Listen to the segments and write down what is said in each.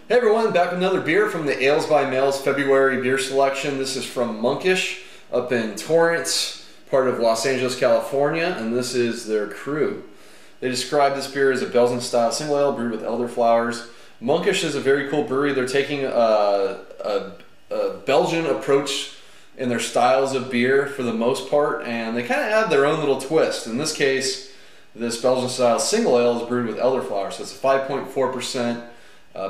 Hey everyone, back with another beer from the Ales by Males February beer selection. This is from Monkish up in Torrance, part of Los Angeles, California, and this is their Crew. They describe this beer as a Belgian-style single ale brewed with elderflowers. Monkish is a very cool brewery. They're taking a Belgian approach in their styles of beer for the most part, and they kind of add their own little twist. In this case, this Belgian-style single ale is brewed with elderflowers, so it's a 5.4%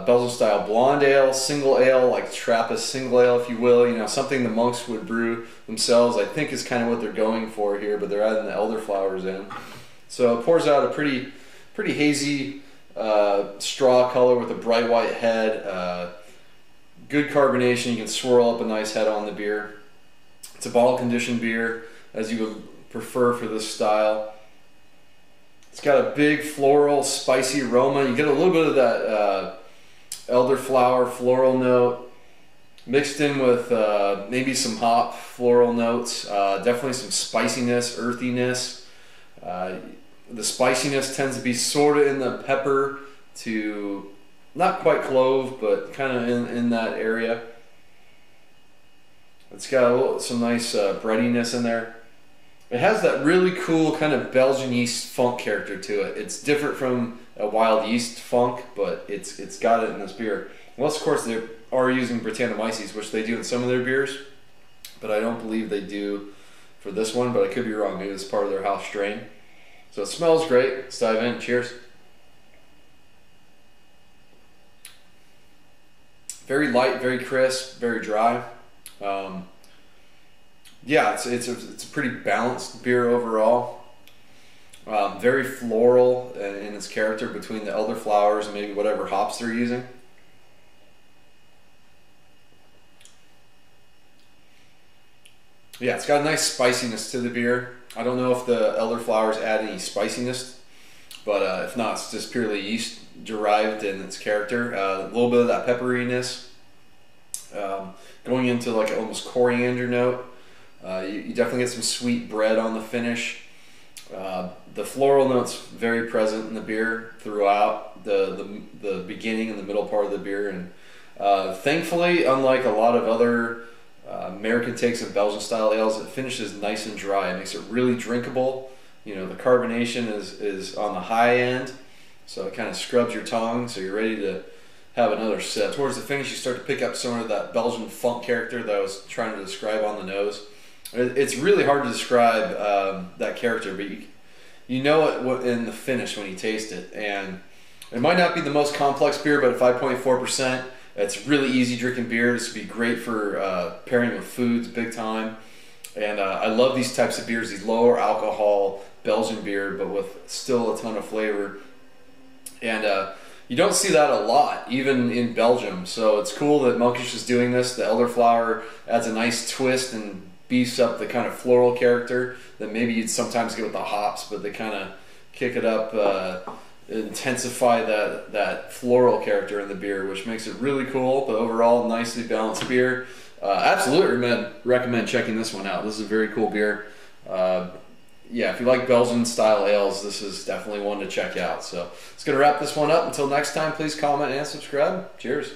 Belgian-style blonde ale, single ale, like Trappist single ale, if you will. You know, something the monks would brew themselves. I think is kind of what they're going for here, but they're adding the elderflowers in. So it pours out a pretty hazy straw color with a bright white head. Good carbonation. You can swirl up a nice head on the beer. It's a bottle conditioned beer, as you would prefer for this style. It's got a big floral, spicy aroma. You get a little bit of that elderflower floral note mixed in with maybe some hop floral notes. Definitely some spiciness, earthiness. The spiciness tends to be sort of in the pepper to not quite clove, but kind of in that area. It's got some nice breadiness in there. It has that really cool kind of Belgian yeast funk character to it. It's different from a wild yeast funk, but it's got it in this beer. Unless, of course, they are using Brettanomyces, which they do in some of their beers, but I don't believe they do for this one, but I could be wrong. Maybe it's part of their house strain. So it smells great. Let's dive in. Cheers. Very light, very crisp, very dry. Yeah, it's a pretty balanced beer overall. Very floral in its character between the elderflowers and maybe whatever hops they're using. Yeah, it's got a nice spiciness to the beer. I don't know if the elderflowers add any spiciness, but if not, it's just purely yeast derived in its character. A little bit of that pepperiness, going into like an almost coriander note. You definitely get some sweet bread on the finish. The floral note's very present in the beer throughout the beginning and the middle part of the beer, and thankfully, unlike a lot of other American takes of Belgian-style ales, it finishes nice and dry. It makes it really drinkable. You know, the carbonation is on the high end, so it kind of scrubs your tongue, so you're ready to have another sip. Towards the finish, you start to pick up some of that Belgian funk character that I was trying to describe on the nose. It's really hard to describe that character, but you know it in the finish when you taste it. And it might not be the most complex beer, but at 5.4%, it's really easy drinking beer. This would be great for pairing with foods big time. And I love these types of beers, these lower alcohol Belgian beer, but with still a ton of flavor. And you don't see that a lot, even in Belgium. So it's cool that Monkish is doing this. The elderflower adds a nice twist and beefs up the kind of floral character that maybe you'd sometimes get with the hops, but they kind of kick it up, intensify that floral character in the beer, which makes it really cool. But overall, nicely balanced beer. Absolutely recommend checking this one out. This is a very cool beer. Yeah, if you like Belgian-style ales, this is definitely one to check out. So it's going to wrap this one up. Until next time, please comment and subscribe. Cheers.